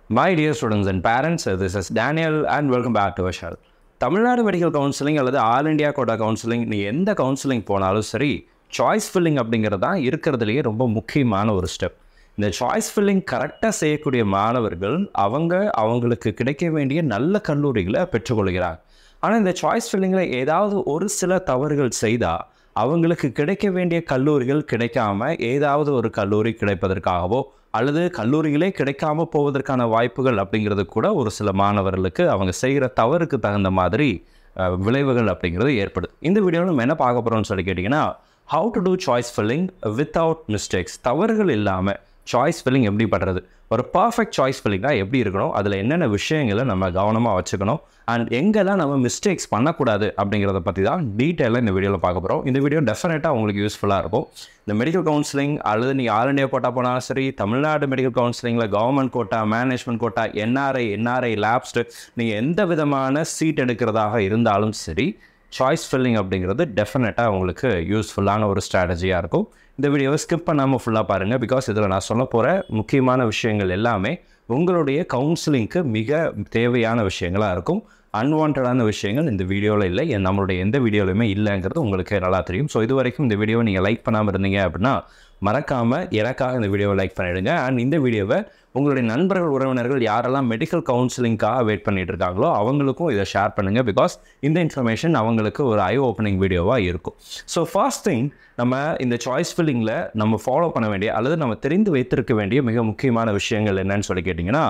My dear students and parents, this is Daniel and welcome back to our channel. Tamil Nadu medical counselling அல்லது all India quota counselling நீ எந்த counselling போனாலும் சரி, choice filling அப்படிங்கிறது தான் இருக்கிறதுலையே ரொம்ப முக்கியமான ஒரு ஸ்டெப். இந்த சாய்ஸ் ஃபில்லிங் கரெக்டாக செய்யக்கூடிய மாணவர்கள் அவங்களுக்கு கிடைக்க வேண்டிய நல்ல கல்லூரிகளை பெற்றுக்கொள்கிறாங்க. ஆனால் இந்த சாய்ஸ் ஃபில்லிங்கில் ஏதாவது ஒரு சில தவறுகள் செய்தால் அவங்களுக்கு கிடைக்க வேண்டிய கல்லூரிகள் கிடைக்காம ஏதாவது ஒரு கல்லூரி கிடைப்பதற்காகவோ அல்லது கல்லூரிகளே கிடைக்காம போவதற்கான வாய்ப்புகள் அப்படிங்கிறது கூட ஒரு சில மாணவர்களுக்கு அவங்க செய்கிற தவறுக்கு தகுந்த மாதிரி விளைவுகள் அப்படிங்கிறது ஏற்படுது. இந்த வீடியோவில் நம்ம என்ன பார்க்க போகிறோம்னு சொல்லி கேட்டிங்கன்னா, how to do choice filling without mistakes. தவறுகள் இல்லாமல் சாய்ஸ் ஃபில்லிங் எப்படி பண்ணுறது, ஒரு பர்ஃபெக்ட் சாய்ஸ் ஃபில்லிங்காக எப்படி இருக்கணும், அதில் என்னென்ன விஷயங்களை நம்ம கவனமாக வச்சுக்கணும் அண்ட் எங்கெல்லாம் நம்ம மிஸ்டேக்ஸ் பண்ணக்கூடாது அப்படிங்கிறத பற்றி தான் டீட்டெயிலாக இந்த வீடியோவில் பார்க்க போகிறோம். இந்த வீடியோ டெஃபினட்டாக உங்களுக்கு யூஸ்ஃபுல்லாக இருக்கும். இந்த மெடிக்கல் கவுன்சிலிங் அல்லது நீங்கள் ஆல் இண்டியா கோட்டா போனாலும் சரி, தமிழ்நாடு மெடிக்கல் கவுன்சிலிங்கில் government quota, management quota, NRI lapsed நீங்கள் எந்த விதமான சீட் எடுக்கிறதாக இருந்தாலும் சரி, சாய்ஸ் ஃபில்லிங் அப்படிங்கிறது டெஃபினட்டாக உங்களுக்கு யூஸ்ஃபுல்லான ஒரு ஸ்ட்ராட்டஜியாக இருக்கும். இந்த வீடியோவை ஸ்கிப் பண்ணாமல் ஃபுல்லாக பாருங்கள். பிகாஸ் இதில் நான் சொல்ல போகிற முக்கியமான விஷயங்கள் எல்லாமே உங்களுடைய கவுன்சிலிங்க்கு மிக தேவையான விஷயங்களாக இருக்கும். அன்வான்டான விஷயங்கள் இந்த வீடியோவில் இல்லை, நம்மளுடைய எந்த வீடியோலையுமே இல்லைங்கிறது உங்களுக்கு நல்லா தெரியும். ஸோ இது வரைக்கும் இந்த வீடியோவை நீங்கள் லைக் பண்ணாமல் இருந்தீங்க அப்படின்னா மறக்காமல் எனக்காக இந்த வீடியோவை லைக் பண்ணிவிடுங்க. அண்ட் இந்த வீடியோவை உங்களுடைய நண்பர்கள், உறவினர்கள் யாரெல்லாம் மெடிக்கல் கவுன்சிலிங்காக வெயிட் பண்ணிட்டு இருக்காங்களோ அவங்களுக்கும் இதை ஷேர் பண்ணுங்கள். பிகாஸ் இந்த இன்ஃபர்மேஷன் அவங்களுக்கு ஒரு ஐ ஓப்பனிங் வீடியோவாக இருக்கும். ஸோ ஃபர்ஸ்ட் திங், நம்ம இந்த சாய்ஸ் ஃபில்லிங்கில் நம்ம ஃபாலோ பண்ண வேண்டிய அல்லது நம்ம தெரிந்து வைத்திருக்க வேண்டிய மிக முக்கியமான விஷயங்கள் என்னன்னு சொல்லி கேட்டிங்கன்னா,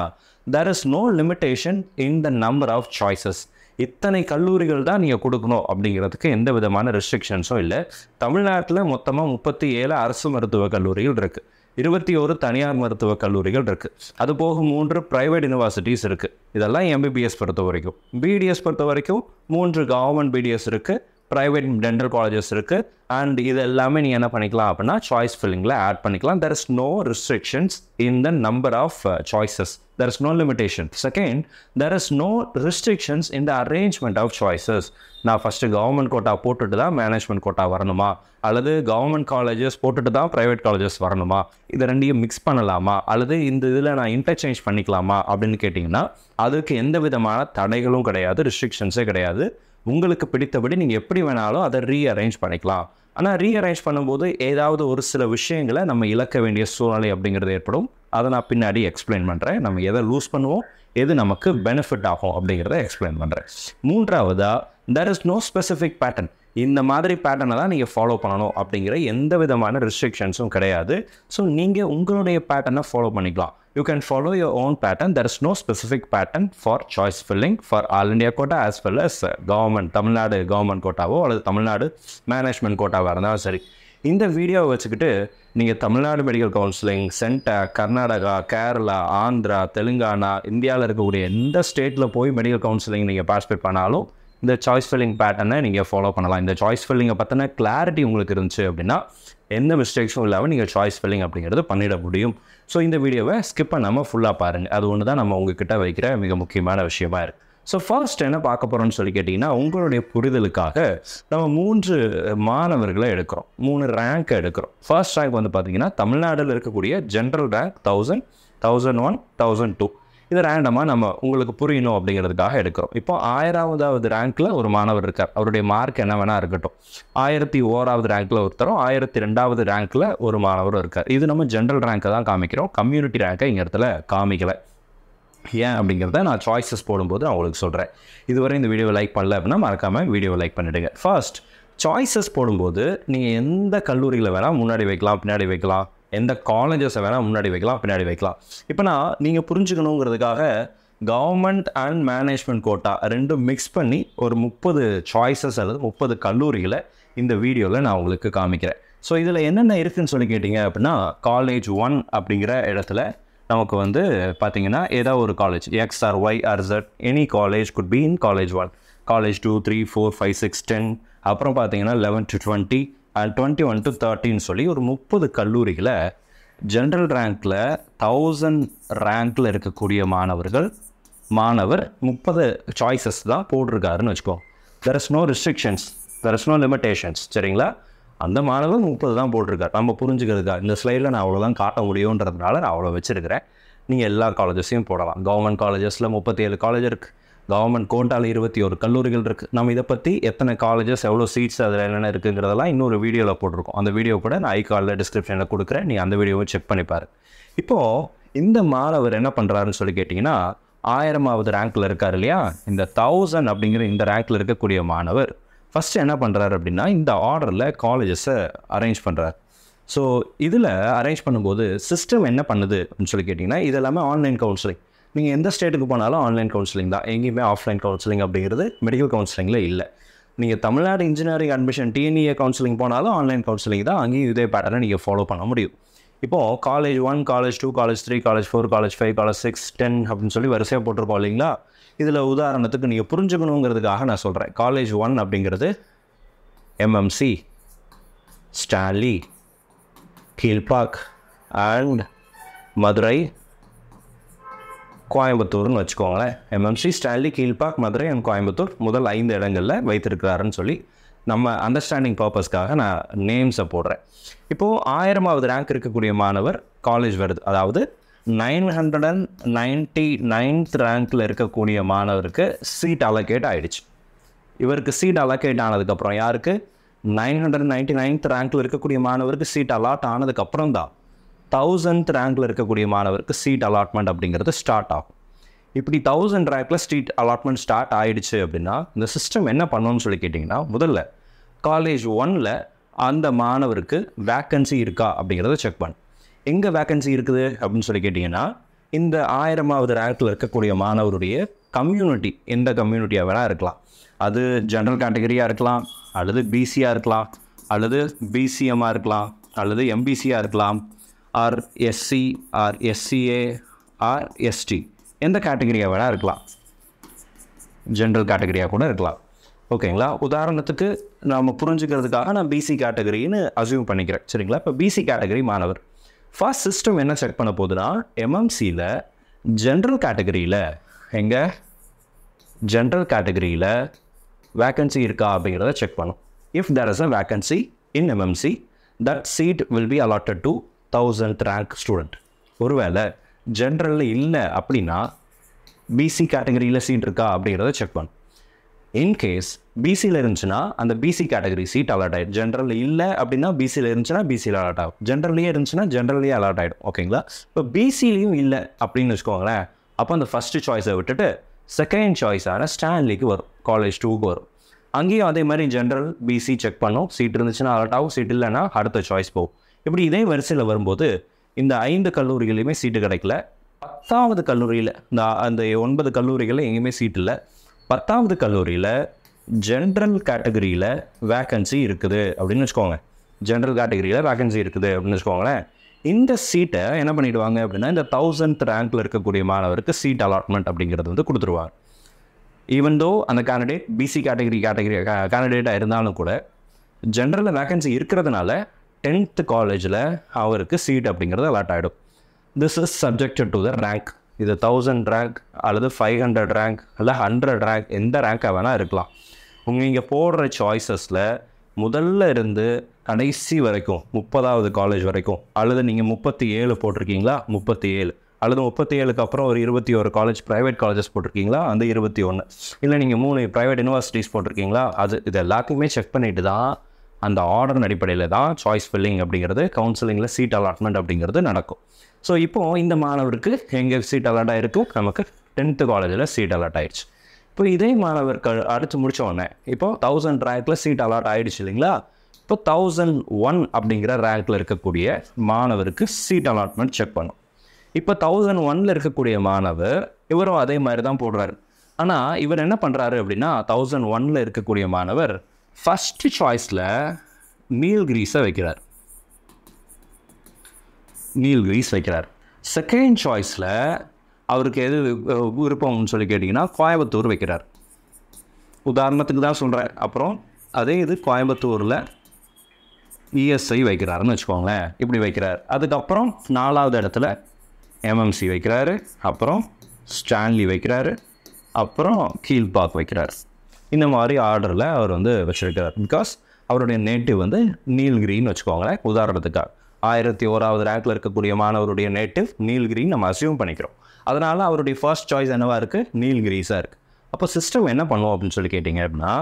there is no limitation in the number of choices. இத்தனை கல்லூரிகள் தான் நீங்கள் கொடுக்கணும் அப்படிங்கிறதுக்கு எந்த விதமான ரெஸ்ட்ரிக்ஷன்ஸும் இல்லை. தமிழ்நாட்டில் மொத்தமாக 37 அரசு மருத்துவக் கல்லூரிகள் இருக்குது, 21 தனியார் மருத்துவக் கல்லூரிகள் இருக்குது, அதுபோக 3 ப்ரைவேட் யூனிவர்சிட்டிஸ் இருக்குது. இதெல்லாம் எம்பிபிஎஸ் பொறுத்த வரைக்கும். பிடிஎஸ் பொறுத்த வரைக்கும் 3 கவர்மெண்ட் பிடிஎஸ் இருக்குது, ப்ரைவேட் டென்டல் காலேஜஸ் இருக்குது. அண்ட் இது எல்லாமே நீங்கள் என்ன பண்ணிக்கலாம் அப்படின்னா சாய்ஸ் ஃபில்லிங்கில் ஆட் பண்ணிக்கலாம். There is no restrictions in the number of choices. There is no limitation. Second, there is no restrictions in the arrangement of choices. நான் ஃபஸ்ட்டு கவர்மெண்ட் கோட்டா போட்டுட்டு தான் மேனேஜ்மெண்ட் கோட்டா வரணுமா, அல்லது கவர்மெண்ட் காலேஜஸ் போட்டுட்டு தான் private colleges வரணுமா, இதை ரெண்டையும் மிக்ஸ் பண்ணலாமா, அல்லது இந்த இதில் நான் இன்டர்சேஞ்ச் பண்ணிக்கலாமா அப்படின்னு கேட்டிங்கன்னா அதுக்கு எந்த விதமான தடைகளும் கிடையாது, ரெஸ்ட்ரிக்ஷன்ஸே கிடையாது. உங்களுக்கு பிடித்தபடி நீங்கள் எப்படி வேணாலும் அதை ரீஅரேஞ்ச் பண்ணிக்கலாம். ஆனால் ரீஅரேஞ்ச் பண்ணும்போது ஏதாவது ஒரு சில விஷயங்களை நம்ம இழக்க வேண்டிய சூழ்நிலை அப்படிங்கிறது ஏற்படும். அதை நான் பின்னாடி எக்ஸ்பிளைன் பண்ணுறேன். நம்ம எதை லூஸ் பண்ணுவோம், எது நமக்கு பெனிஃபிட் ஆகும் அப்படிங்கிறத எக்ஸ்பிளைன் பண்ணுறேன். மூன்றாவதாக, there is no specific pattern. இந்த மாதிரி பேட்டர்னை தான் நீங்கள் ஃபாலோ பண்ணணும் அப்படிங்கிற எந்த விதமான ரெஸ்ட்ரிக்ஷன்ஸும் கிடையாது. ஸோ நீங்கள் உங்களுடைய பேட்டர்னை ஃபாலோ பண்ணிக்கலாம். You can follow your own pattern. There is no specific pattern for choice filling for all India quota as well as government, Tamil Nadu government கோட்டாவோ அல்லது தமிழ்நாடு மேனேஜ்மெண்ட் கோட்டாவாக இருந்தாலும் சரி. இந்த வீடியோவை வச்சுக்கிட்டு நீங்கள் Tamil Nadu medical counselling, centre, Karnataka, Kerala, Andhra, Telangana, இந்தியாவில் இருக்கக்கூடிய எந்த ஸ்டேட்டில் போய் மெடிக்கல் கவுன்சிலிங் நீங்கள் பார்ட்டிசிபேட் பண்ணாலும் இந்த சாய்ஸ் ஃபில்லிங் பேட்டர்னை நீங்கள் ஃபாலோ பண்ணலாம். இந்த சாய்ஸ் ஃபில்லிங்கை பற்றின கிளாரிட்டி உங்களுக்கு இருந்துச்சு அப்படின்னா எந்த மிஸ்டேக்ஸும் இல்லாமல் நீங்கள் சாய்ஸ் ஃபில்லிங் அப்படிங்கிறது பண்ணிட முடியும். ஸோ இந்த வீடியோவை ஸ்கிப் பண்ணாமல் ஃபுல்லாக பாருங்கள். அது ஒன்று தான் நம்ம உங்ககிட்ட வைக்கிற மிக முக்கியமான விஷயமா இருக்குது. ஸோ ஃபர்ஸ்ட் என்ன பார்க்க போகிறோம்னு சொல்லி கேட்டிங்கன்னா, உங்களுடைய புரிதலுக்காக நம்ம 3 மாணவர்களை எடுக்கிறோம், 3 ரேங்க்கை எடுக்கிறோம். ஃபர்ஸ்ட் ரேங்க் வந்து பார்த்திங்கன்னா தமிழ்நாட்டில் இருக்கக்கூடிய ஜென்ரல் ரேங்க் 1000, 1001, 1002. இது ரேண்டமாக நம்ம உங்களுக்கு புரியணும் அப்படிங்கிறதுக்காக எடுக்கிறோம். இப்போ 1000வது ரேங்க்கில் ஒரு மாணவர் இருக்கார். அவருடைய மார்க் என்ன வேணால் இருக்கட்டும். 1001வது ரேங்க்கில் ஒருத்தரும், 1002வது ரேங்க்கில் ஒரு மாணவரும் இருக்கார். இது நம்ம ஜென்ரல் ரேங்க்கை தான் காமிக்கிறோம், கம்யூனிட்டி ரேங்க்கை இங்கே இடத்துல காமிக்கலை. ஏன் அப்படிங்கிறத நான் சாய்ஸஸ் போடும்போது நான் உங்களுக்கு சொல்கிறேன். இதுவரை இந்த வீடியோவை லைக் பண்ணல அப்படின்னா மறக்காமல் வீடியோவை லைக் பண்ணிவிடுங்க. ஃபர்ஸ்ட், சாய்ஸஸ் போடும்போது நீங்கள் எந்த கல்லூரியில் வேணால் முன்னாடி வைக்கலாம், பின்னாடி வைக்கலாம், எந்த காலேஜஸை வேணால் முன்னாடி வைக்கலாம், பின்னாடி வைக்கலாம். இப்போ நான் நீங்கள் புரிஞ்சுக்கணுங்கிறதுக்காக கவர்மெண்ட் அண்ட் மேனேஜ்மெண்ட் கோட்டா ரெண்டும் மிக்ஸ் பண்ணி ஒரு 30 சாய்ஸஸ் அல்லது 30 கல்லூரிகளை இந்த வீடியோவில் நான் உங்களுக்கு காமிக்கிறேன். ஸோ இதில் என்னென்ன இருக்குதுன்னு சொல்லி கேட்டிங்க அப்படின்னா, காலேஜ் 1 அப்படிங்கிற இடத்துல நமக்கு வந்து பார்த்திங்கன்னா ஏதாவது ஒரு college X or Y or Z, any college could be in college 1, college 2, 3, 4, 5, 6, 10, அப்புறம் பார்த்திங்கன்னா 11 to 20 அண்ட் 21 to 30 சொல்லி ஒரு 30 கல்லூரிகளை ஜென்ரல் ரேங்க்கில் 1000 ரேங்க்கில் இருக்கக்கூடிய மாணவர் 30 சாய்ஸஸ் தான் போட்டிருக்காருன்னு வச்சுக்கோ. There is no restrictions, there is no limitations. சரிங்களா? அந்த மாணவர் 30 தான் போட்டிருக்கார். நம்ம புரிஞ்சுக்கிறதுக்கா இந்த ஸ்லைடில் நான் அவ்வளோதான் காட்ட முடியுன்றதுனால நான் அவ்வளோ வச்சுருக்கிறேன். நீங்கள் எல்லா காலேஜஸையும் போடலாம். கவர்மெண்ட் காலேஜஸில் 37 காலேஜ் இருக்குது, கவர்மெண்ட் கோட்டாவில் 21 கல்லூரிகள் இருக்குது. நம்ம இதை பற்றி எத்தனை காலேஜஸ், எவ்வளோ சீட்ஸ், அதில் என்னென்ன இருக்குங்கிறதெல்லாம் இன்னொரு வீடியோவில் போட்டிருக்கோம். அந்த வீடியோ கூட நான் ஐகார்டில் டிஸ்கிரிப்ஷனில் கொடுக்குறேன், நீங்கள் அந்த வீடியோவை செக் பண்ணிப்பார். இப்போது இந்த மாணவர் என்ன பண்ணுறாருன்னு சொல்லி கேட்டிங்கன்னா, 1000வது ரேங்க்கில் இருக்கார் இல்லையா, இந்த 1000 அப்படிங்கிற இந்த ரேங்க்கில் இருக்கக்கூடிய மாணவர் ஃபஸ்ட்டு என்ன பண்ணுறாரு அப்படின்னா, இந்த ஆர்டரில் காலேஜஸை அரேஞ்ச் பண்ணுறாரு. ஸோ இதில் அரேஞ்ச் பண்ணும்போது சிஸ்டம் என்ன பண்ணுது அப்படின்னு சொல்லி கேட்டிங்கன்னா, இது எல்லாமே ஆன்லைன் கவுன்சிலிங். நீங்கள் எந்த ஸ்டேட்டுக்கு போனாலும் ஆன்லைன் கவுன்சிலிங் தான், எங்கேயுமே ஆஃப்லைன் கவுன்சிலிங் அப்படிங்கிறது மெடிக்கல் கவுன்சிலிங்கில் இல்லை. நீங்கள் Tamil Nadu engineering admission TNEA counselling போனாலும் ஆன்லைன் கவுன்சிலிங் தான், அங்கேயும் இதே பேட்டர்னை நீங்கள் ஃபாலோ பண்ண முடியும். இப்போது college 1, college 2, college 3, college 4, college 5, college 6, 10 அப்படின்னு சொல்லி வரிசையாக போட்டிருக்கோம் இல்லைங்களா. இதில் உதாரணத்துக்கு நீங்கள் புரிஞ்சுக்கணுங்கிறதுக்காக நான் சொல்கிறேன். காலேஜ் 1 அப்படிங்கிறது MMC, Stanley, Kilpauk and Madurai, கோயம்புத்தூர்னு வச்சுக்கோங்களேன். MMC, Stanley, Kilpauk, Madurai and Coimbatore முதல் 5 இடங்களில் வைத்திருக்கிறாருன்னு சொல்லி நம்ம அண்டர்ஸ்டாண்டிங் பர்பஸ்க்காக நான் நேம்ஸை போடுறேன். இப்போது 1000வது ரேங்க் இருக்கக்கூடிய மாணவர் காலேஜ் வருது, அதாவது 999th ரேங்க்கில் இருக்கக்கூடிய மாணவருக்கு சீட் அலோகேட் ஆகிடுச்சு. இவருக்கு சீட் அலோகேட் ஆனதுக்கப்புறம் யாருக்கு, 999th ரேங்க்கில் இருக்கக்கூடிய மாணவருக்கு சீட் அலாட் ஆனதுக்கப்புறம் தான் 1000th ரேங்க்கில் இருக்கக்கூடிய மாணவருக்கு சீட் அலாட்மெண்ட் அப்படிங்கிறது ஸ்டார்ட் ஆகும். இப்படி 1000 ரேங்க்கில் சீட் அலாட்மெண்ட் ஸ்டார்ட் ஆகிடுச்சு அப்படின்னா இந்த சிஸ்டம் என்ன பண்ணணும்னு சொல்லி கேட்டிங்கன்னா, முதல்ல காலேஜ் 1ல் அந்த மாணவருக்கு வேக்கன்சி இருக்கா அப்படிங்கிறத செக் பண்ணு. எங்கே வேக்கன்சி இருக்குது அப்படின்னு சொல்லி கேட்டிங்கன்னா, இந்த 1000வது ரேங்க்கில் இருக்கக்கூடிய மாணவருடைய கம்யூனிட்டி எந்த கம்யூனிட்டியாக வேணால் இருக்கலாம். அது ஜென்ரல் கேட்டகரியாக இருக்கலாம், அல்லது பிசியாக இருக்கலாம், அல்லது பிசிஎம்மாக இருக்கலாம், அல்லது எம்பிசியாக இருக்கலாம், or SC, or SCA, or ST, எந்த கேட்டகரியாக வேணால் இருக்கலாம், ஜென்ரல் கேட்டகரியாக கூட இருக்கலாம். ஓகேங்களா. உதாரணத்துக்கு நாம் புரிஞ்சுக்கிறதுக்காக நான் பிசி கேட்டகரின்னு அசியூம் பண்ணிக்கிறேன், சரிங்களா. இப்போ பிசி கேட்டகரி மாணவர் ஃபர்ஸ்ட் சிஸ்டம் என்ன செக் பண்ண போகுதுன்னா, எம்எம்சியில் ஜென்ரல் கேட்டகரியில் ஜென்ரல் கேட்டகரியில் வேக்கன்சி இருக்கா அப்படிங்கிறத செக் பண்ணும். If there is a vacancy in MMC, that seat will be allotted to 1000th rank student. ஒருவேளை ஜென்ரலில் இல்லை அப்படின்னா பிசி கேட்டகரியில் சீட் இருக்கா அப்படிங்கிறத செக் பண்ணும். இன்கேஸ் பிசியில் இருந்துச்சுன்னா அந்த பிசி கேட்டகரி சீட் அலாட் ஆகிடும். ஜென்ரலில் இல்லை அப்படின்னா பிசியில் இருந்துச்சுன்னா பிசியில் அலாட் ஆகும், ஜென்ரல்லையே இருந்துச்சுன்னா ஜென்ரல்லையே அலாட் ஆகிடும். ஓகேங்களா. இப்போ பிசிலையும் இல்லை அப்படின்னு வச்சுக்கோங்களேன், அப்போ அந்த ஃபஸ்ட்டு சாய்ஸை விட்டுட்டு செகண்ட் சாய்ஸான ஸ்டான்லிக்கு வரும், காலேஜ் 2க்கு வரும். அங்கேயும் அதே மாதிரி ஜென்ரல் பிசி செக் பண்ணும், சீட் இருந்துச்சுன்னா அலாட் ஆகும், சீட் இல்லைன்னா அடுத்த சாய்ஸ் போகும். இப்படி இதே வரிசையில் வரும்போது இந்த 5 கல்லூரிகளையுமே சீட்டு கிடைக்கல. 10வது கல்லூரியில் அந்த 9 கல்லூரிகளில் எங்கேயுமே சீட் இல்லை. 10வது கல்லூரியில் ஜென்ரல் கேட்டகரியில் வேக்கன்சி இருக்குது அப்படின்னு வச்சுக்கோங்க. ஜென்ரல் கேட்டகரியில் வேக்கன்சி இருக்குது அப்படின்னு வச்சுக்கோங்களேன். இந்த சீட்டை என்ன பண்ணிவிடுவாங்க அப்படின்னா, இந்த 1000th ரேங்க்கில் இருக்கக்கூடிய மாணவருக்கு சீட் அலாட்மெண்ட் அப்படிங்கிறது வந்து கொடுத்துருவாங்க. ஈவன் தோ அந்த கேண்டிடேட் பிசி கேட்டகரி கேண்டிடேட்டாக இருந்தாலும் கூட ஜென்ரலில் வேக்கன்சி இருக்கிறதுனால 10th காலேஜில் அவருக்கு சீட் அப்படிங்கிறது அலாட் ஆகிடும். This is subjected to the rank. இது 1000 ரேங்க் அல்லது 500 ரேங்க் அல்ல 100 ரேங்க், எந்த ரேங்காக வேணால் இருக்கலாம். நீங்கள் போடுற சாய்ஸஸில் முதல்ல இருந்து கடைசி வரைக்கும் 30வது காலேஜ் வரைக்கும், அல்லது நீங்கள் 37 போட்டிருக்கீங்களா 37, அல்லது 37க்கு அப்புறம் ஒரு 21 காலேஜ் ப்ரைவேட் காலேஜஸ் போட்டிருக்கீங்களா அந்த 21, இல்லை நீங்கள் 3 ப்ரைவேட் யூனிவர்சிட்டிஸ் போட்டிருக்கீங்களா அது, இது எல்லாத்தையுமே செக் பண்ணிவிட்டு தான் அந்த ஆர்டர் அடிப்படையில் தான் சாய்ஸ் ஃபில்லிங் அப்படிங்கிறது, கவுன்சிலிங்கில் சீட் அலாட்மெண்ட் அப்படிங்கிறது நடக்கும். ஸோ இப்போது இந்த மாணவருக்கு எங்கே சீட் அலாட் ஆகிருக்கு, நமக்கு 10th காலேஜில் சீட் அலாட் ஆகிடுச்சு. இப்போ இதே மாணவர்கள் அடுத்து முடித்த உடனே இப்போது 1000 ரேங்க்கில் சீட் அலாட் ஆகிடுச்சு இல்லைங்களா. இப்போ 1001 அப்படிங்கிற ரேங்க்கில் இருக்கக்கூடிய மாணவருக்கு சீட் அலாட்மெண்ட் செக் பண்ணும். இப்போ 1001ல் இருக்கக்கூடிய மாணவர் இவரும் அதே மாதிரி தான் போடுறாரு. ஆனால் இவர் என்ன பண்ணுறாரு அப்படின்னா, 1001ல் இருக்கக்கூடிய மாணவர் ஃபஸ்ட்டு சாய்ஸில் நீல்கிரீஸை வைக்கிறார். செகண்ட் சாய்ஸில் அவருக்கு எது விருப்பம்னு சொல்லி கேட்டிங்கன்னா கோயம்புத்தூர் வைக்கிறார். உதாரணத்துக்கு தான் சொல்கிறேன். அப்புறம் அதே இது கோயம்புத்தூரில் இஎஸ்ஐ வைக்கிறாருன்னு வச்சுக்கோங்களேன், இப்படி வைக்கிறார். அதுக்கப்புறம் 4வது இடத்துல எம்எம்சி வைக்கிறாரு, அப்புறம் ஸ்டான்லி வைக்கிறாரு, அப்புறம் கீழ்பாக் வைக்கிறார். இந்த மாதிரி ஆர்டரில் அவர் வந்து வச்சுருக்கிறார். பிகாஸ் அவருடைய நேட்டிவ் வந்து நீல்கிரின்னு வச்சுக்கோங்களேன் உதாரணத்துக்காக. 1001வது ரேங்க்ல இருக்கக்கூடிய மாணவருடைய நேட்டிவ் நீல்கிரி நம்ம அசியூம் பண்ணிக்கிறோம். அதனால் அவருடைய ஃபர்ஸ்ட் சாய்ஸ் என்னவாக இருக்குது? நீல்கிரிஸாக இருக்குது. அப்போ சிஸ்டம் என்ன பண்ணுவோம் அப்படின்னு சொல்லி கேட்டிங்க அப்படின்னா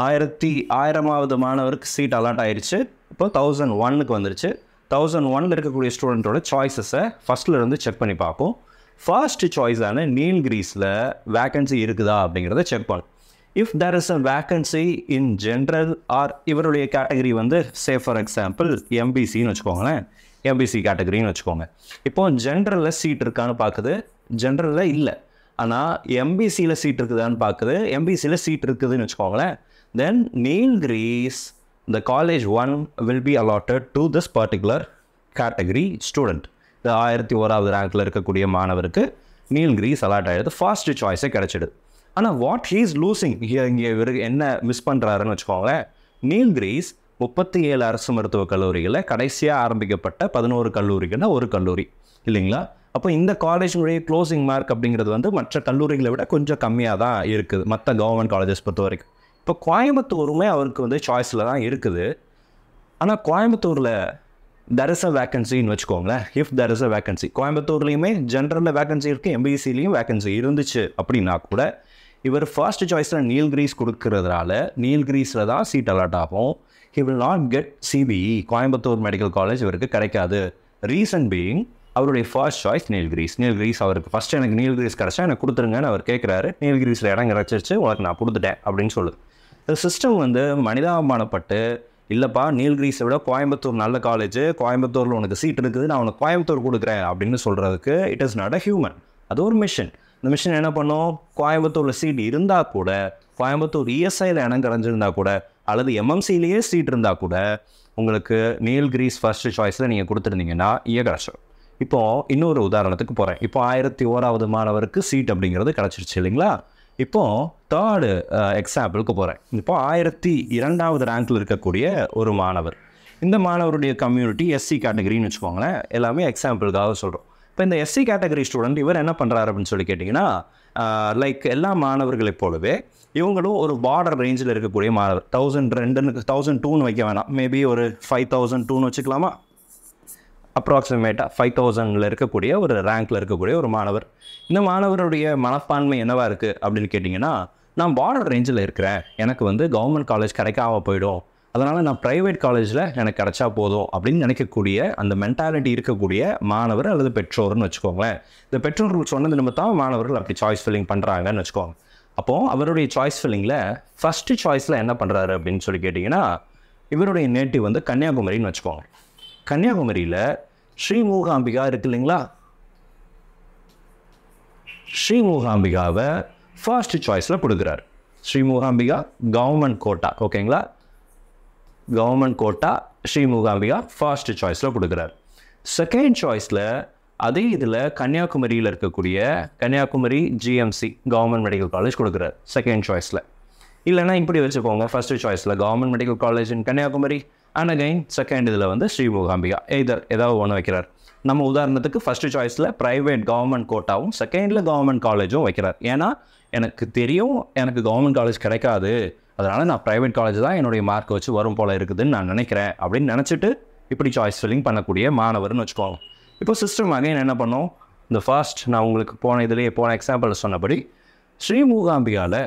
1000வது மாணவருக்கு சீட் அலாட் ஆயிடுச்சு. இப்போ 1001க்கு வந்துருச்சு. 1001ல் இருக்கக்கூடிய ஸ்டூடெண்ட்டோட சாய்ஸஸை ஃபஸ்ட்லேருந்து செக் பண்ணி பார்ப்போம். ஃபர்ஸ்ட் சாய்ஸான நீல்கிரிஸில் வேக்கன்சி இருக்குதா அப்படிங்கிறத செக் பண்ணும். If there is a vacancy in general or இவருடைய கேட்டகரி வந்து சே ஃபார் எக்ஸாம்பிள் எம்பிசின்னு வச்சுக்கோங்களேன், எம்பிசி கேட்டகரின்னு வச்சுக்கோங்க. இப்போது ஜென்ரலில் சீட் இருக்கான்னு பார்க்குது, ஜென்ரலில் இல்லை. ஆனால் எம்பிசியில் சீட் இருக்குதான்னு பார்க்குது, எம்பிசியில் சீட் இருக்குதுன்னு வச்சுக்கோங்களேன். தென் Nilgiris the college 1 will be allotted to this particular category student. இந்த 1001வது ரேங்க்கில் இருக்கக்கூடிய மாணவருக்கு நீல்கிரிஸ் அலாட் ஆகிடுது, ஃபர்ஸ்ட் சாய்ஸே கிடச்சிடுது. ஆனால் வாட் ஹீ இஸ் லூசிங் இங்கே இவருக்கு என்ன மிஸ் பண்ணுறாருன்னு வச்சுக்கோங்களேன். நீல்கிரிஸ் 37 அரசு மருத்துவக் கல்லூரிகளில் கடைசியாக ஆரம்பிக்கப்பட்ட 11 கல்லூரிகளில் ஒரு கல்லூரி இல்லைங்களா? அப்போ இந்த காலேஜினுடைய க்ளோசிங் மார்க் அப்படிங்கிறது வந்து மற்ற கல்லூரிகளை விட கொஞ்சம் கம்மியாக தான் இருக்குது மற்ற கவர்மெண்ட் காலேஜஸ் பொறுத்த வரைக்கும். இப்போ கோயம்புத்தூருமே அவருக்கு வந்து சாய்ஸில் தான் இருக்குது. ஆனால் கோயம்புத்தூரில் தெர் இஸ் அ வேக்கன்சின்னு வச்சுக்கோங்களேன். If there is a vacancy, கோயம்புத்தூர்லேயுமே ஜென்ரலில் வேக்கன்சி இருக்குது, எம்பிசிலையும் வேக்கன்சி இருந்துச்சு அப்படின்னா கூட இவர் ஃபர்ஸ்ட் சாய்ஸில் நீல்கிரிஸ் கொடுக்கறதுனால நீல்கிரிஸில் தான் சீட் அலாட் ஆகும். He will not get CBE, Coimbatore medical college இவருக்கு கிடைக்காது. ரீசன் பீயிங் அவருடைய ஃபர்ஸ்ட் சாய்ஸ் நீல்கிரிஸ் அவருக்கு ஃபஸ்ட்டு எனக்கு நீல்கிரிஸ் கிடச்சா எனக்கு கொடுத்துருங்கன்னு அவர் கேட்குறாரு. நீல்கிரிஸில் இடம் கிடச்சிருச்சு, உனக்கு நான் கொடுத்துட்டேன் அப்படின்னு சொல்லுது. இந்த சிஸ்டம் வந்து மனிதாபிமானப்பட்டு இல்லைப்பா நீல்கிரிஸை விட கோயம்புத்தூர் நல்ல காலேஜ், கோயம்புத்தூரில் உனக்கு சீட் இருக்குது, நான் உனக்கு கோயம்புத்தூர் கொடுக்குறேன் அப்படின்னு சொல்கிறதுக்கு it is not a human. அது ஒரு மிஷின். இந்த மிஷின் என்ன பண்ணும்? கோயம்புத்தூரில் சீட் இருந்தால் கூட, கோயம்புத்தூர் இஎஸ்ஐயில் இடம் கிடஞ்சிருந்தா கூட, அல்லது எம்எம்சிலேயே சீட் இருந்தால் கூட உங்களுக்கு நீல்கிரிஸ் ஃபர்ஸ்ட் சாய்ஸில் நீங்கள் கொடுத்துருந்தீங்கன்னா கிடச்சிடும். இப்போது இன்னொரு உதாரணத்துக்கு போகிறேன். இப்போ 1001வது மாணவருக்கு சீட் அப்படிங்கிறது கிடச்சிருச்சு இல்லைங்களா? இப்போது தேர்டு எக்ஸாம்பிளுக்கு போகிறேன். இப்போ 1002வது ரேங்க்கில் இருக்கக்கூடிய ஒரு மாணவர். இந்த மாணவருடைய கம்யூனிட்டி எஸ்சி கேட்டகரின்னு வச்சுக்கோங்களேன். எல்லாமே எக்ஸாம்பிளுக்காக சொல்கிறோம். இப்போ இந்த எஸ்சி கேட்டகரி ஸ்டூடெண்ட் இவர் என்ன பண்ணுறாரு அப்படின்னு சொல்லி கேட்டிங்கன்னா, லைக் எல்லா மாணவர்களைப் போலவே இவங்களும் ஒரு பார்டர் ரேஞ்சில் இருக்கக்கூடிய மாணவர். 1002ன்னு வைக்க வேணாம், மேபி ஒரு 5002ன்னு வச்சுக்கலாமா? அப்ராக்சிமேட்டாக 5000ல் இருக்கக்கூடிய ஒரு ரேங்க்கில் இருக்கக்கூடிய ஒரு மாணவர். இந்த மாணவருடைய மனப்பான்மை என்னவாக இருக்குது அப்படின்னு கேட்டிங்கன்னா, நான் பார்டர் ரேஞ்சில் இருக்கிறேன், எனக்கு வந்து கவர்மெண்ட் காலேஜ் கிடைக்காம போயிடும், அதனால் நான் ப்ரைவேட் காலேஜில் எனக்கு கிடைச்சா போதும் அப்படின்னு நினைக்கக்கூடிய அந்த மென்டாலிட்டி இருக்கக்கூடிய மாணவர் அல்லது பெற்றோர்னு வச்சுக்கோங்களேன். இந்த பெற்றோர்கள் சொன்னது நம்ம தான் மாணவர்கள் அப்படி சாய்ஸ் ஃபில்லிங் பண்ணுறாங்கன்னு வச்சுக்கோங்க. அப்போது அவருடைய சாய்ஸ் ஃபில்லிங்கில் ஃபஸ்ட்டு சாய்ஸில் என்ன பண்ணுறாரு அப்படின்னு சொல்லி கேட்டிங்கன்னா, இவருடைய நேட்டிவ் வந்து கன்னியாகுமரின்னு வச்சுக்கோங்க. கன்னியாகுமரியில் ஸ்ரீமூகாம்பிகா இருக்கு இல்லைங்களா? ஸ்ரீமூகாம்பிகாவை ஃபர்ஸ்ட் சாய்ஸில் கொடுக்குறாரு. ஸ்ரீமூகாம்பிகா கவர்மெண்ட் கோட்டா, ஓகேங்களா? கவர்மெண்ட் கோட்டா ஸ்ரீமூகாம்பிகா ஃபர்ஸ்ட் சாய்ஸில் கொடுக்குறாரு. செகண்ட் சாய்ஸில் அதே இதில் கன்னியாகுமரியில் இருக்கக்கூடிய Kanyakumari GMC government medical college கொடுக்குறாரு செகண்ட் சாய்ஸில். இல்லைனா இப்படி வச்சுக்கோங்க, ஃபஸ்ட்டு சாய்ஸில் government medical college in Kanyakumari and again second இதில் வந்து ஸ்ரீமூகாம்பிகா ஏதாவது ஒன்று வைக்கிறார். நம்ம உதாரணத்துக்கு ஃபஸ்ட்டு சாய்ஸில் ப்ரைவேட் கவர்மெண்ட் கோட்டாவும் செகண்டில் கவர்மெண்ட் காலேஜும் வைக்கிறார். ஏன்னா எனக்கு தெரியும் எனக்கு கவர்மெண்ட் காலேஜ் கிடைக்காது, அதனால் நான் ப்ரைவேட் காலேஜ் தான் என்னுடைய மார்க் வச்சு வரும் போல் இருக்குதுன்னு நான் நினைக்கிறேன் அப்படின்னு நினச்சிட்டு இப்படி சாய்ஸ் ஃபில்லிங் பண்ணக்கூடிய மாணவர்னு வச்சுக்கோங்க. இப்போ சிஸ்டம் அகைன் என்ன பண்ணோம்? இந்த ஃபர்ஸ்ட் நான் உங்களுக்கு போன எக்ஸாம்பிள் சொன்னபடி ஸ்ரீமூகாம்பிகாவில்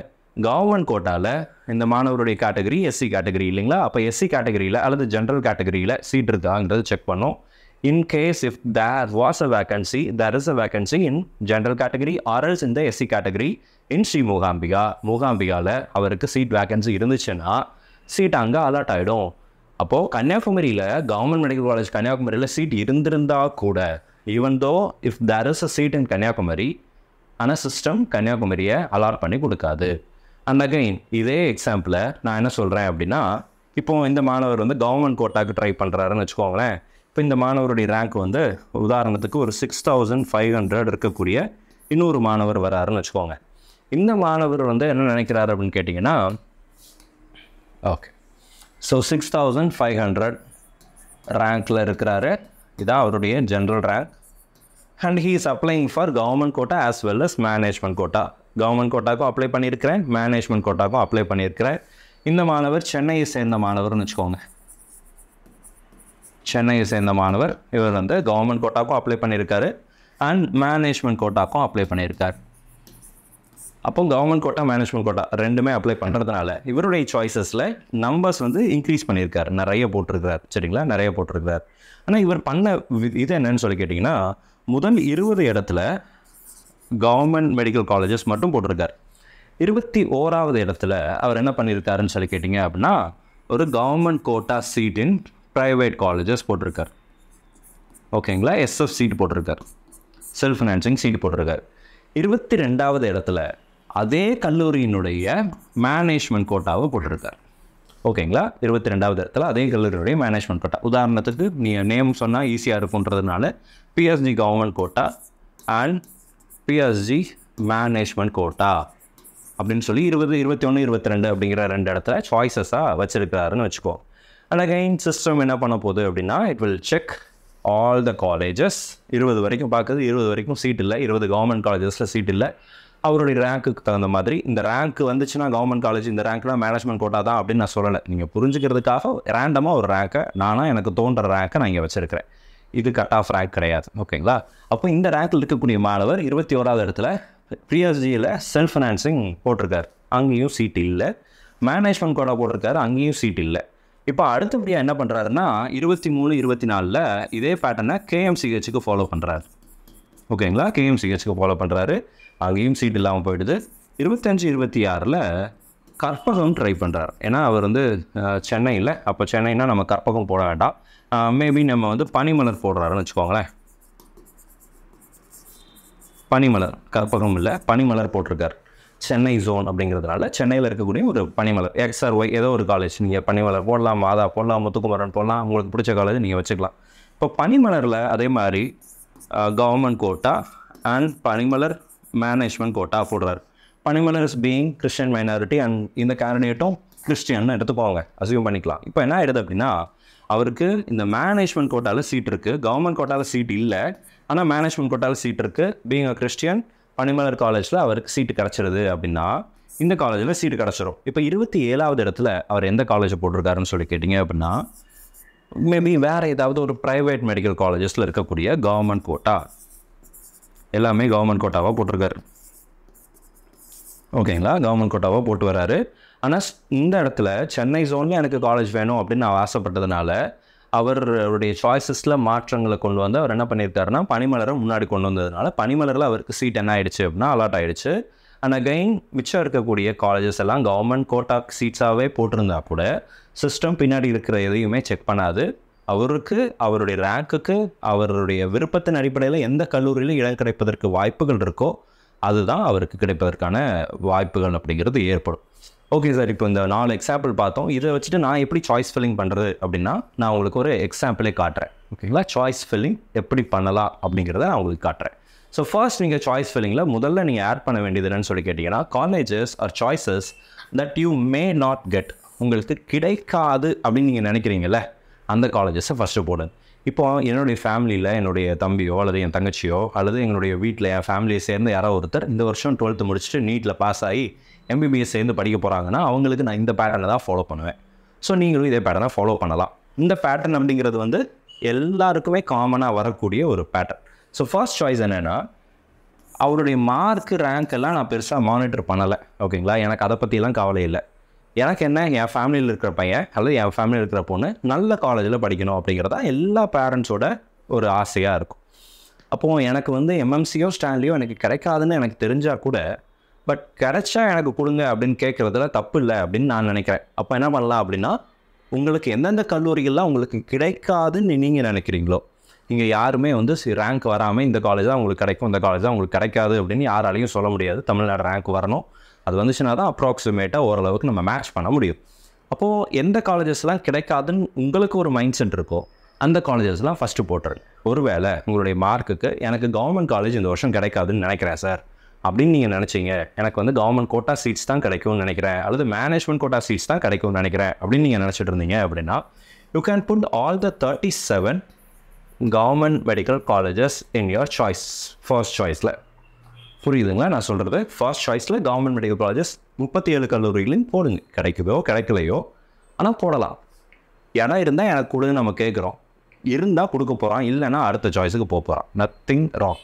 கவர்மெண்ட் கோட்டாவில் இந்த மாணவருடைய கேட்டகரி எஸ்சி கேட்டகரி இல்லைங்களா? அப்போ எஸ்சி கேட்டகரியில் அல்லது ஜென்ரல் கேட்டகரியில் சீட் இருக்காங்கிறது செக் பண்ணோம். In case if there was a vacancy, there is a vacancy in general category or else இந்த எஸ்சி கேட்டகரி இன் மூகாம்பிகாவில் அவருக்கு சீட் வேக்கன்சி இருந்துச்சுன்னா சீட் அங்கே அலாட் ஆகிடும். அப்போது கன்னியாகுமரியில் கவர்மெண்ட் மெடிக்கல் காலேஜ் கன்னியாகுமரியில் சீட் இருந்திருந்தால் கூட, even though if there is a seat in Kanyakumari, ஆனால் சிஸ்டம் கன்னியாகுமரியை அலாட் பண்ணி கொடுக்காது. அண்ட் அகைன் இதே எக்ஸாம்பிளை நான் என்ன சொல்கிறேன் அப்படின்னா, இப்போது இந்த மாணவர் வந்து கவர்மெண்ட் கோட்டாக்கு ட்ரை பண்ணுறாருன்னு வச்சுக்கோங்களேன். இப்போ இந்த மாணவருடைய ரேங்க் வந்து உதாரணத்துக்கு ஒரு 6500 இருக்கக்கூடிய இன்னொரு மாணவர் வராருன்னு வச்சுக்கோங்க. இந்த மாணவர் வந்து என்ன நினைக்கிறாரு அப்படின்னு கேட்டிங்கன்னா, ஓகே ஸோ 6500 ரேங்க்கில் இருக்கிறாரு, இதான் அவருடைய general rank. And he is applying for government quota as well as management quota. Government கோட்டாக்கும் அப்ளை பண்ணியிருக்கிறேன், மேனேஜ்மெண்ட் கோட்டாக்கும் அப்ளை பண்ணியிருக்கிறேன். இந்த மாணவர் சென்னையை சேர்ந்த மாணவர்னு வச்சுக்கோங்க. சென்னையை சேர்ந்த மாணவர். இவர் வந்து கவர்மெண்ட் கோட்டாக்கும் அப்ளை பண்ணியிருக்காரு அண்ட் மேனேஜ்மெண்ட் கோட்டாக்கும் அப்ளை பண்ணியிருக்கார். அப்போ கவர்மெண்ட் கோட்டா மேனேஜ்மெண்ட் கோட்டா ரெண்டுமே அப்ளை பண்ணுறதுனால இவருடைய சாய்ஸஸில் நம்பர்ஸ் வந்து இன்க்ரீஸ் பண்ணியிருக்காரு, நிறைய போட்டிருக்கிறார். சரிங்களா, நிறைய போட்டிருக்கிறார். ஆனால் இவர் பண்ண இது என்னன்னு சொல்லி கேட்டிங்கன்னா, முதல் 20 இடத்துல கவர்மெண்ட் மெடிக்கல் காலேஜஸ் மட்டும் போட்டிருக்கார். 21வது இடத்துல அவர் என்ன பண்ணியிருக்காருன்னு சொல்லி கேட்டிங்க அப்படின்னா, ஒரு government quota seat in private colleges போட்டிருக்கார். ஓகேங்களா, SF சீட் போட்டிருக்கார், செல்ஃப் ஃபினான்சிங் சீட் போட்டிருக்கார். 22வது இடத்துல அதே கல்லூரியினுடைய மேனேஜ்மெண்ட் கோட்டாவை போட்டிருக்கார். ஓகேங்களா, 22வது இடத்துல அதே கல்லூரியினுடைய மேனேஜ்மெண்ட் கோட்டா. உதாரணத்துக்கு நீ நேம் சொன்னால் ஈஸியாக இருக்குன்றதுனால PSG government quota and PSG management quota அப்படின்னு சொல்லி 20, 21, 22 அப்படிங்கிற 2 இடத்துல சாய்ஸஸாக வச்சுருக்கிறாருன்னு வச்சுக்கோ. அண்ட் அகைன் சிஸ்டம் என்ன பண்ண போகுது அப்படின்னா, it will check all the colleges. 20 வரைக்கும் பார்க்குறது, 20 வரைக்கும் சீட் இல்லை, 20 கவர்மெண்ட் காலேஜஸில் சீட் இல்லை. அவருடைய ரேங்க்குக்கு தகுந்த மாதிரி இந்த ரேங்க் வந்துச்சுன்னா கவர்மெண்ட் காலேஜ், இந்த ரேங்க்லாம் மேனேஜ்மெண்ட் கோட்டா தான் அப்படின்னு நான் சொல்லலை. நீங்கள் புரிஞ்சுக்கிறதுக்காக ரேண்டமாக ஒரு ரேங்கை எனக்கு தோன்ற ரேங்கை நான் இங்கே வச்சுருக்கிறேன். இது கட் ஆஃப் ரேங்க் கிடையாது. ஓகேங்களா, அப்போ இந்த ரேங்கில் இருக்கக்கூடிய மாணவர் 21வது இடத்துல PSG செல்ஃப் ஃபினான்சிங் போட்டிருக்கார், அங்கேயும் சீட் இல்லை. மேனேஜ்மெண்ட் கோட்டா போட்டிருக்காரு, அங்கேயும் சீட் இல்லை. இப்போ அடுத்தபடியாக என்ன பண்ணுறாருன்னா, 23, 24 இதே பேட்டர்னை KMCHக்கு ஃபாலோ பண்ணுறாரு. ஓகேங்களா, KMCHக்கு ஃபாலோ பண்ணுறாரு, அங்கேயும் சீட் இல்லாமல் போயிடுது. 25, 26 கற்பகம் ட்ரை பண்ணுறாரு. ஏன்னா அவர் வந்து சென்னையில், அப்போ சென்னைனா நம்ம கற்பகம் போட வேண்டாம், மேபி நம்ம வந்து பனிமலர் போடுறாருன்னு வச்சுக்கோங்களேன். பனிமலர், கற்பகம் இல்லை, பனிமலர் போட்டிருக்கார். சென்னை ஜோன் அப்படிங்கிறதுனால சென்னையில் இருக்கக்கூடிய ஒரு பனிமலர் XRY ஏதோ ஒரு காலேஜ் நீங்கள் பனிமலர் போடலாம், மாதா போடலாம், முத்துக்குமரன் போடலாம், உங்களுக்கு பிடிச்ச காலேஜ் நீங்கள் வச்சுக்கலாம். இப்போ பனிமலரில் அதே மாதிரி government quota and Panimalar management quota போடுறாரு. Panimalar is being Christian minority and இந்த கேண்டிடேட்டும் கிறிஸ்டியன் எடுத்துக்கோங்க, அசியூம் பண்ணிக்கலாம். இப்போ என்ன ஆகிடுது அப்படின்னா, அவருக்கு இந்த மேனேஜ்மெண்ட் கோட்டாவில் சீட் இருக்குது, கவர்மெண்ட் கோட்டாவில் சீட் இல்லை, ஆனால் மேனேஜ்மெண்ட் கோட்டாவில் சீட் இருக்குது. பீயிங் அ கிறிஸ்டியன் பனிமலர் காலேஜில் அவருக்கு சீட்டு கிடச்சிருது அப்படின்னா இந்த காலேஜில் சீட்டு கிடச்சிரும். இப்போ 27வது இடத்துல அவர் எந்த காலேஜை போட்டிருக்காருன்னு சொல்லி கேட்டிங்க அப்படின்னா, மேபி வேறு ஏதாவது ஒரு ப்ரைவேட் மெடிக்கல் காலேஜஸில் இருக்கக்கூடிய கவர்மெண்ட் கோட்டா, எல்லாமே கவர்மெண்ட் கோட்டாவாக போட்டிருக்காரு. ஓகேங்களா, கவர்மெண்ட் கோட்டாவாக போட்டு வராரு. ஆனால் இந்த இடத்துல சென்னை ஜோன்லேயே எனக்கு காலேஜ் வேணும் அப்படின்னு நான் ஆசைப்பட்டதுனால அவருடைய சாய்ஸஸில் மாற்றங்களை கொண்டு வந்து அவர் என்ன பண்ணியிருக்காருன்னா, பனிமலரை முன்னாடி கொண்டு வந்ததுனால பனிமலரில் அவருக்கு சீட் என்ன ஆகிடுச்சு அப்படின்னா அலாட் ஆகிடுச்சு. அண்ட் அகைன் மிச்சம் இருக்கக்கூடிய காலேஜஸ் எல்லாம் கவர்மெண்ட் கோட்டா சீட்ஸாகவே போட்டிருந்தா கூட சிஸ்டம் பின்னாடி இருக்கிற எதையுமே செக் பண்ணாது. அவருக்கு அவருடைய ரேங்க்குக்கு அவருடைய விருப்பத்தின் அடிப்படையில் எந்த கல்லூரியில் இடம் கிடைப்பதற்கு வாய்ப்புகள் இருக்கோ அதுதான் அவருக்கு கிடைப்பதற்கான வாய்ப்புகள் அப்படிங்கிறது ஏற்படும். ஓகே சார், இப்போ இந்த 4 எக்ஸாம்பிள் பார்த்தோம். இதை வச்சுட்டு நான் எப்படி சாய்ஸ் ஃபில்லிங் பண்ணுறது அப்படின்னா நான் உங்களுக்கு ஒரு எக்ஸாம்பிளே காட்டுறேன். ஓகேங்களா, சாய்ஸ் ஃபில்லிங் எப்படி பண்ணலாம் அப்படிங்கிறத நான் உங்களுக்கு காட்டுறேன். ஸோ ஃபர்ஸ்ட் நீங்கள் சாய்ஸ் ஃபில்லிங்கில் முதல்ல நீங்கள் ஆட் பண்ண வேண்டியது என்னன்னு சொல்லி கேட்டிங்கன்னா, colleges or choices that you may not get, உங்களுக்கு கிடைக்காது அப்படின்னு நீங்கள் நினைக்கிறீங்களே அந்த காலேஜஸை ஃபஸ்ட்டு போடுங்க. இப்போ என்னுடைய ஃபேமிலியில் என்னுடைய தம்பியோ அல்லது என் தங்கச்சியோ அல்லது எங்களுடைய வீட்டில் என் ஃபேமிலியை சேர்ந்து யாரோ ஒருத்தர் இந்த வருஷம் 12th முடிச்சுட்டு நீட்டில் பாஸ் ஆகி MBBS சேர்ந்து படிக்க போகிறாங்கன்னா அவங்களுக்கு நான் இந்த பேட்டர்னை தான் ஃபாலோ பண்ணுவேன். ஸோ நீங்களும் இதே பேட்டர்னை ஃபாலோ பண்ணலாம். இந்த பேட்டர்ன் அப்படிங்கிறது வந்து எல்லாருக்குமே காமனாக வரக்கூடிய ஒரு பேட்டர்ன். ஸோ ஃபர்ஸ்ட் சாய்ஸ் என்னென்னா, அவருடைய மார்க்கு ரேங்க் எல்லாம் நான் பெருசாக மானிட்டர் பண்ணலை. ஓகேங்களா, எனக்கு அதை பற்றிலாம் கவலை இல்லை. எனக்கு என்ன, என் ஃபேமிலியில் இருக்கிற பையன் அல்லது என் ஃபேமிலியில் இருக்கிற பொண்ணு நல்ல காலேஜில் படிக்கணும் அப்படிங்கிறதா எல்லா பேரண்ட்ஸோட ஒரு ஆசையாக இருக்கும். அப்போது எனக்கு வந்து MMCயோ ஸ்டான்லியோ எனக்கு கிடைக்காதுன்னு எனக்கு தெரிஞ்சால் கூட பட் கிடைச்சா எனக்கு கொடுங்க அப்படின்னு கேட்குறதுல தப்பு இல்லை அப்படின்னு நான் நினைக்கிறேன். அப்போ என்ன பண்ணலாம் அப்படின்னா, உங்களுக்கு எந்தெந்த கல்லூரிகள்லாம் உங்களுக்கு கிடைக்காதுன்னு நீங்கள் நினைக்கிறீங்களோ, இங்கே யாருமே வந்து ரேங்க் வராமல் இந்த காலேஜ் தான் உங்களுக்கு கிடைக்கும், இந்த காலேஜ் தான் உங்களுக்கு கிடைக்காது அப்படின்னு யாராலையும் சொல்ல முடியாது. தமிழ்நாடு ரேங்க் வரணும், அது வந்துச்சுன்னா தான் அப்ராக்சிமேட்டாக ஓரளவுக்கு நம்ம மேட்ச் பண்ண முடியும். அப்போது எந்த காலேஜஸ்லாம் கிடைக்காதுன்னு உங்களுக்கு ஒரு மைண்ட் செட் இருக்கோ அந்த காலேஜஸ்லாம் ஃபஸ்ட்டு போட்டுருங்க. ஒருவேளை உங்களுடைய மார்க்குக்கு எனக்கு கவர்மெண்ட் காலேஜ் இந்த வருஷம் கிடைக்காதுன்னு நினைக்கிறேன் சார் அப்படின்னு நீங்கள் நினச்சிங்க, எனக்கு வந்து கவர்மெண்ட் கோட்டா சீட்ஸ் தான் கிடைக்கும்னு நினைக்கிறேன் அல்லது மேனேஜ்மெண்ட் கோட்டா சீட்ஸ் தான் கிடைக்கும்னு நினைக்கிறேன் அப்படின்னு நீங்கள் நினச்சிட்டு இருந்தீங்க அப்படின்னா, you can put all the 37 government medical colleges in your choice. First சாய்ஸில் புரியுதுங்களா நான் சொல்கிறது? ஃபர்ஸ்ட் சாய்ஸில் கவர்மெண்ட் மெடிக்கல் காலேஜஸ் 37 கல்லூரிகளையும் போடுங்க. கிடைக்குதோ கிடைக்கலையோ ஆனால் போடலாம். இடம் இருந்தால் எனக்கு கொடுன்னு நம்ம கேட்குறோம். இருந்தால் கொடுக்க போகிறான், இல்லைனா அடுத்த சாய்ஸுக்கு போகிறான். Nothing wrong.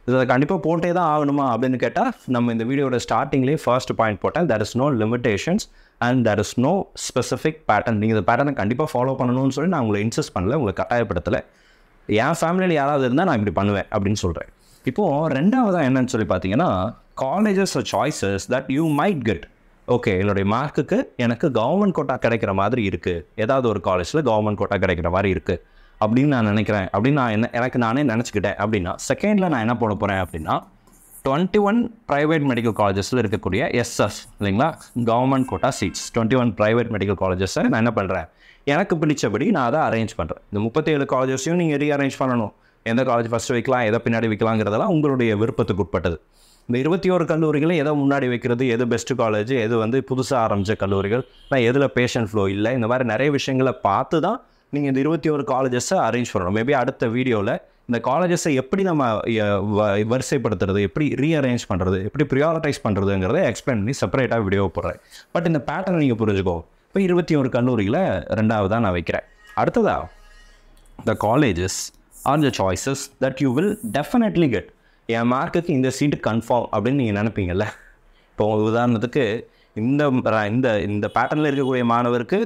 இதை கண்டிப்பாக போட்டே தான் ஆகணுமா அப்படின்னு கேட்டால், நம்ம இந்த வீடியோட ஸ்டார்டிங்லேயே ஃபர்ஸ்ட் பாயிண்ட் போட்டேன், there is no limitations and there is no specific pattern. நீங்கள் இந்த பேட்டர்னை கண்டிப்பாக ஃபாலோ பண்ணணும்னு சொல்லி நான் உங்களை இன்சிஸ்ட் பண்ணல, உங்களை கட்டாயப்படுத்தலை. என் ஃபேமிலியில் யாராவது இருந்தால் நான் இப்படி பண்ணுவேன் அப்படின்னு சொல்கிறேன். இப்போது ரெண்டாவதாக என்னன்னு சொல்லி பார்த்தீங்கன்னா, colleges or choices that you might get. Okay, என்னுடைய மார்க்குக்கு எனக்கு கவர்மெண்ட் கோட்டா கிடைக்கிற மாதிரி இருக்குது, ஏதாவது ஒரு காலேஜில் கவர்மெண்ட் கோட்டா கிடைக்கிற மாதிரி இருக்குது அப்படின்னு நான் நினைக்கிறேன், அப்படின்னு நான் எனக்கு நானே நினச்சிக்கிட்டேன் அப்படின்னா, செகண்டில் நான் என்ன போட போகிறேன் அப்படின்னா, 21 ப்ரைவேட் மெடிக்கல் காலேஜஸில் இருக்கக்கூடிய எஸ்எஸ் இல்லைங்களா, government quota seats 21 private medical காலேஜஸை நான் என்ன பண்ணுறேன், எனக்கு பிடிச்சபடி நான் அதை அரேஞ்ச் பண்ணுறேன். இந்த 37 காலேஜஸையும் நீங்கள் ரீஅரேஞ்ச் பண்ணணும். எந்த காலேஜ் ஃபஸ்ட்டு வைக்கலாம், எதை பின்னாடி வைக்கலாங்கிறதெல்லாம் உங்களுடைய விருப்பத்துக்கு உட்பட்டது. இந்த 21 கல்லூரிகளை எதை முன்னாடி வைக்கிறது, எது பெஸ்ட்டு காலேஜ், எது வந்து புதுசாக ஆரம்பித்த கல்லூரிகள், நான் எதில் பேஷண்ட் ஃப்ளோ இல்லை, இந்த மாதிரி நிறைய விஷயங்களை பார்த்து தான் நீங்கள் இந்த 21 காலேஜஸை அரேஞ்ச் பண்ணணும். மேபி அடுத்த வீடியோவில் இந்த காலேஜஸை எப்படி நம்ம வரிசைப்படுத்துறது, எப்படி ரீஅரேஞ்ச் பண்ணுறது, எப்படி ப்ரியாரிட்டைஸ் பண்ணுறதுங்கிறத எக்ஸ்பிளைன் பண்ணி செப்பரேட்டாக வீடியோ போடுறேன். பட் இந்த பேட்டர்னை நீங்கள் புரிஞ்சுக்கோ. இப்போ 21 கல்லூரியில் ரெண்டாவதாக நான் வைக்கிறேன். அடுத்ததாக the colleges are the choices that you will definitely get. என் மார்க்குக்கு இந்த சீட்டு கன்ஃபார்ம் அப்படின்னு நீங்கள் நினைப்பீங்கல்ல. இப்போ உதாரணத்துக்கு இந்த இந்த இந்த பேட்டர்னில் இருக்கக்கூடிய மாணவருக்கு